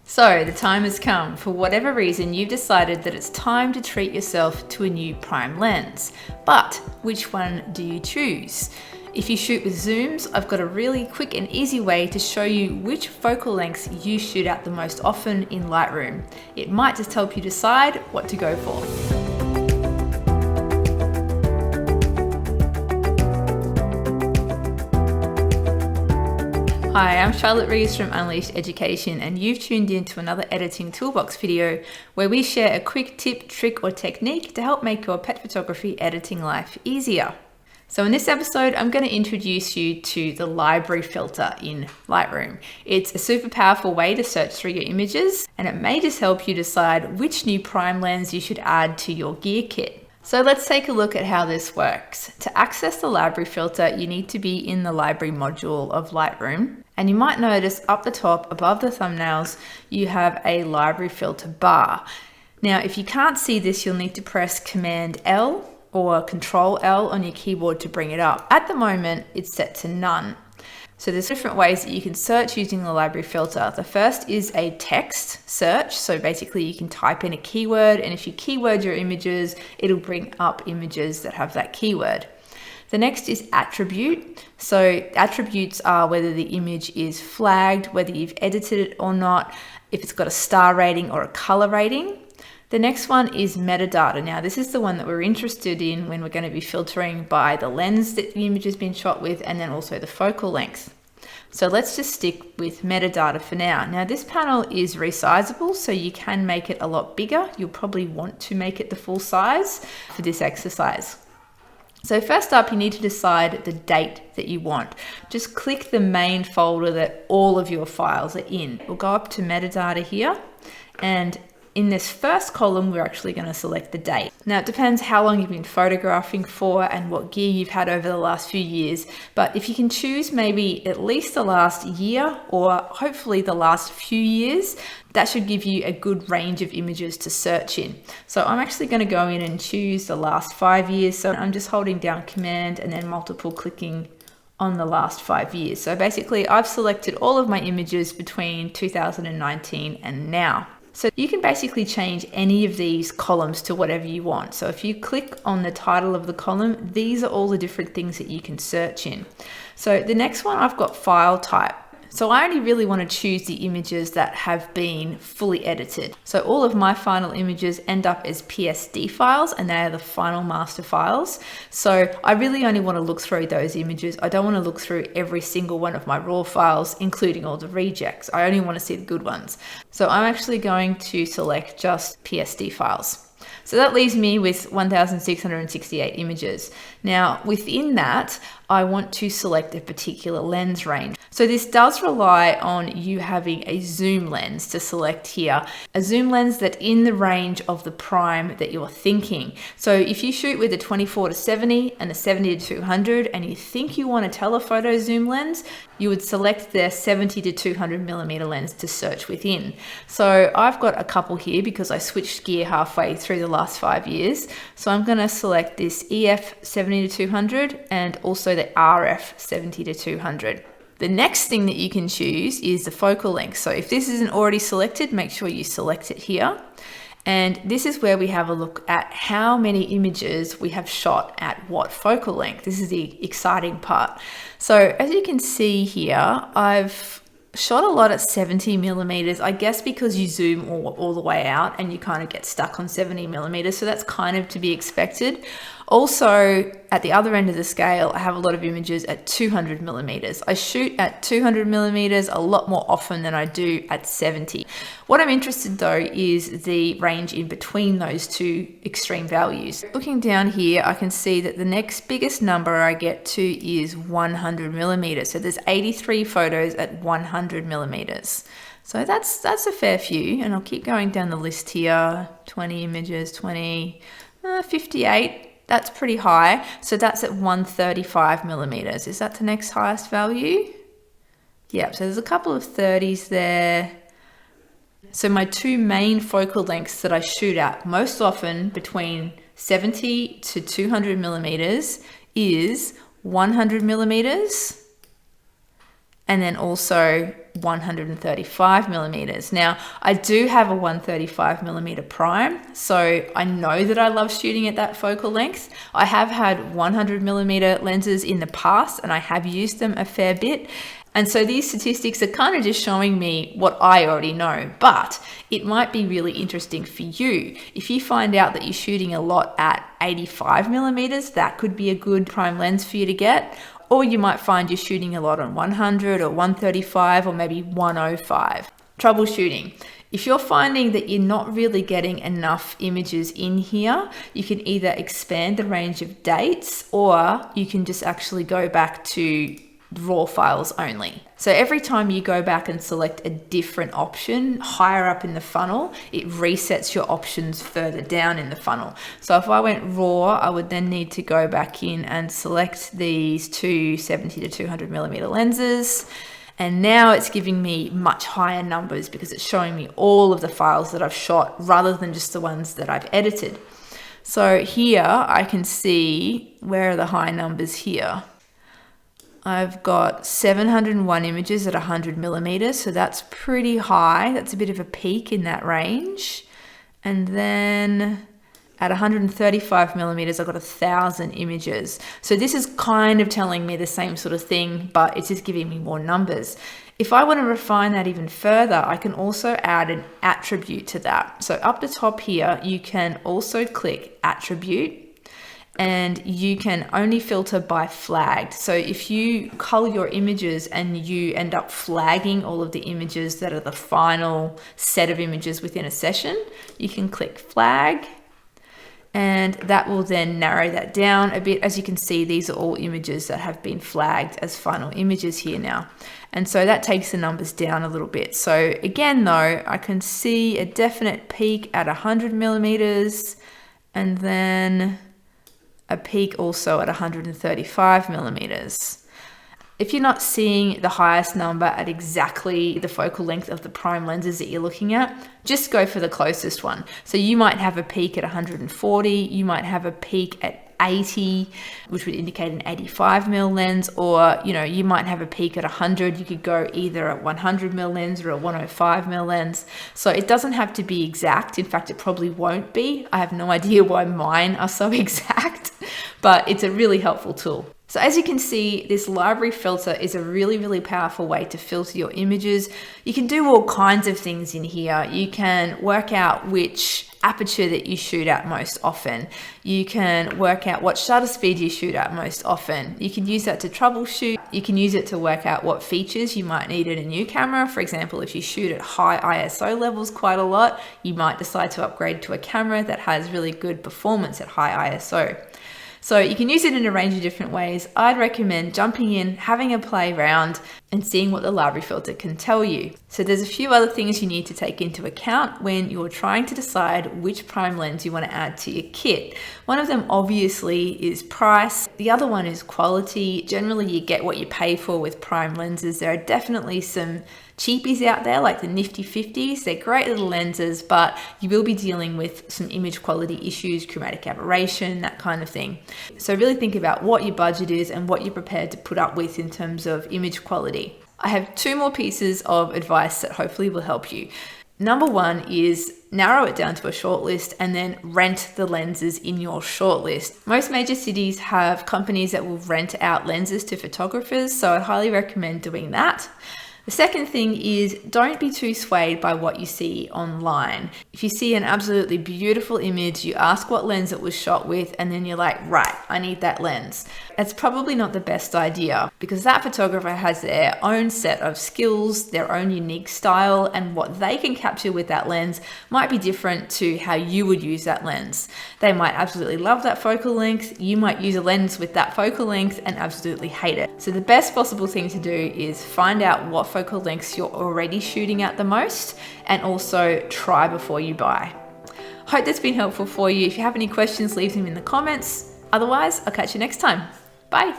So the time has come. For whatever reason, you've decided that it's time to treat yourself to a new prime lens. But which one do you choose? If you shoot with zooms, I've got a really quick and easy way to show you which focal lengths you shoot at the most often in Lightroom. It might just help you decide what to go for. Hi, I'm Charlotte Reeves from Unleashed Education, and you've tuned in to another editing toolbox video where we share a quick tip, trick, or technique to help make your pet photography editing life easier. So in this episode, I'm going to introduce you to the library filter in Lightroom. It's a super powerful way to search through your images, and it may just help you decide which new prime lens you should add to your gear kit. So let's take a look at how this works. To access the library filter, you need to be in the library module of Lightroom. And you might notice up the top above the thumbnails, you have a library filter bar. Now, if you can't see this, you'll need to press Command L or Control L on your keyboard to bring it up. At the moment, it's set to none. So there's different ways that you can search using the library filter. The first is a text search. So basically you can type in a keyword, and if you keyword your images, it'll bring up images that have that keyword. The next is attribute. So attributes are whether the image is flagged, whether you've edited it or not, if it's got a star rating or a color rating. The next one is metadata. Now, this is the one that we're interested in when we're going to be filtering by the lens that the image has been shot with, and then also the focal length. So let's just stick with metadata for now. Now, this panel is resizable, so you can make it a lot bigger. You'll probably want to make it the full size for this exercise. So first up, you need to decide the date that you want. Just click the main folder that all of your files are in. We'll go up to metadata here, and in this first column, we're actually going to select the date. Now, it depends how long you've been photographing for and what gear you've had over the last few years. But if you can choose maybe at least the last year or hopefully the last few years, that should give you a good range of images to search in. So I'm actually going to go in and choose the last 5 years. So I'm just holding down Command and then multiple clicking on the last 5 years. So basically I've selected all of my images between 2019 and now. So you can basically change any of these columns to whatever you want. So if you click on the title of the column, these are all the different things that you can search in. So the next one, I've got file type. So I only really want to choose the images that have been fully edited. So all of my final images end up as PSD files, and they are the final master files. So I really only want to look through those images. I don't want to look through every single one of my raw files, including all the rejects. I only want to see the good ones. So I'm actually going to select just PSD files. So that leaves me with 1,668 images. Now, within that, I want to select a particular lens range. So this does rely on you having a zoom lens to select here, a zoom lens that's in the range of the prime that you're thinking. So if you shoot with a 24 to 70 and a 70 to 200 and you think you want a telephoto zoom lens, you would select the 70 to 200 millimeter lens to search within. So I've got a couple here because I switched gear halfway through the last 5 years. So I'm going to select this EF 70 to 200 and also the RF 70 to 200. The next thing that you can choose is the focal length. So if this isn't already selected, make sure you select it here. And this is where we have a look at how many images we have shot at what focal length. This is the exciting part. So as you can see here, I've shot a lot at 70 millimeters, I guess because you zoom all the way out and you kind of get stuck on 70 millimeters. So that's kind of to be expected. Also, at the other end of the scale, I have a lot of images at 200 millimeters. I shoot at 200 millimeters a lot more often than I do at 70. What I'm interested though is the range in between those two extreme values. Looking down here, I can see that the next biggest number I get to is 100 millimeters. So there's 83 photos at 100 millimeters. So that's a fair few, and I'll keep going down the list here. 20 images, 20, 58. That's pretty high. So that's at 135 millimeters. Is that the next highest value? Yeah, so there's a couple of 30s there. So my two main focal lengths that I shoot at most often between 70 to 200 millimeters is 100 millimeters and then also 135 millimeters. Now, I do have a 135 millimeter prime, so I know that I love shooting at that focal length. I have had 100 millimeter lenses in the past, and I have used them a fair bit. And so these statistics are kind of just showing me what I already know, but it might be really interesting for you. If you find out that you're shooting a lot at 85 millimeters, that could be a good prime lens for you to get. Or you might find you're shooting a lot on 100 or 135 or maybe 105. Troubleshooting. If you're finding that you're not really getting enough images in here, you can either expand the range of dates, or you can just actually go back to raw files only. So every time you go back and select a different option higher up in the funnel, it resets your options further down in the funnel. So if I went raw, I would then need to go back in and select these two 70 to 200 millimeter lenses. And now it's giving me much higher numbers because it's showing me all of the files that I've shot rather than just the ones that I've edited. So here I can see, where are the high numbers here? I've got 701 images at 100 millimeters, so that's pretty high. That's a bit of a peak in that range. And then at 135 millimeters, I've got 1,000 images. So this is kind of telling me the same sort of thing, but it's just giving me more numbers. If I want to refine that even further, I can also add an attribute to that. So up the top here, you can also click attribute, and you can only filter by flagged. So if you cull your images and you end up flagging all of the images that are the final set of images within a session, you can click flag, and that will then narrow that down a bit. As you can see, these are all images that have been flagged as final images here now. And so that takes the numbers down a little bit. So again, though, I can see a definite peak at 100 millimeters, and then a peak also at 135 millimeters. If you're not seeing the highest number at exactly the focal length of the prime lenses that you're looking at, just go for the closest one. So you might have a peak at 140, you might have a peak at 80, which would indicate an 85 mil lens, or you might have a peak at 100. You could go either at 100 mil lens or a 105 mil lens. So it doesn't have to be exact. In fact, it probably won't be. I have no idea why mine are so exact, but it's a really helpful tool. So as you can see, this library filter is a really, really powerful way to filter your images. You can do all kinds of things in here. You can work out which aperture that you shoot at most often. You can work out what shutter speed you shoot at most often. You can use that to troubleshoot. You can use it to work out what features you might need in a new camera. For example, if you shoot at high ISO levels quite a lot, you might decide to upgrade to a camera that has really good performance at high ISO. So you can use it in a range of different ways. I'd recommend jumping in, having a play around, and seeing what the library filter can tell you. So there's a few other things you need to take into account when you're trying to decide which prime lens you want to add to your kit. One of them obviously is price. The other one is quality. Generally, you get what you pay for with prime lenses. There are definitely some cheapies out there like the nifty 50s. They're great little lenses, but you will be dealing with some image quality issues, chromatic aberration, that kind of thing. So really think about what your budget is and what you're prepared to put up with in terms of image quality. I have two more pieces of advice that hopefully will help you. Number one is narrow it down to a shortlist and then rent the lenses in your shortlist. Most major cities have companies that will rent out lenses to photographers, so I highly recommend doing that. The second thing is, don't be too swayed by what you see online. If you see an absolutely beautiful image, you ask what lens it was shot with, and then you're like, right, I need that lens. That's probably not the best idea, because that photographer has their own set of skills, their own unique style, and what they can capture with that lens might be different to how you would use that lens. They might absolutely love that focal length. You might use a lens with that focal length and absolutely hate it. So the best possible thing to do is find out what focal lengths you're already shooting at the most, and also try before you buy. Hope that's been helpful for you. If you have any questions, leave them in the comments. Otherwise, I'll catch you next time. Bye.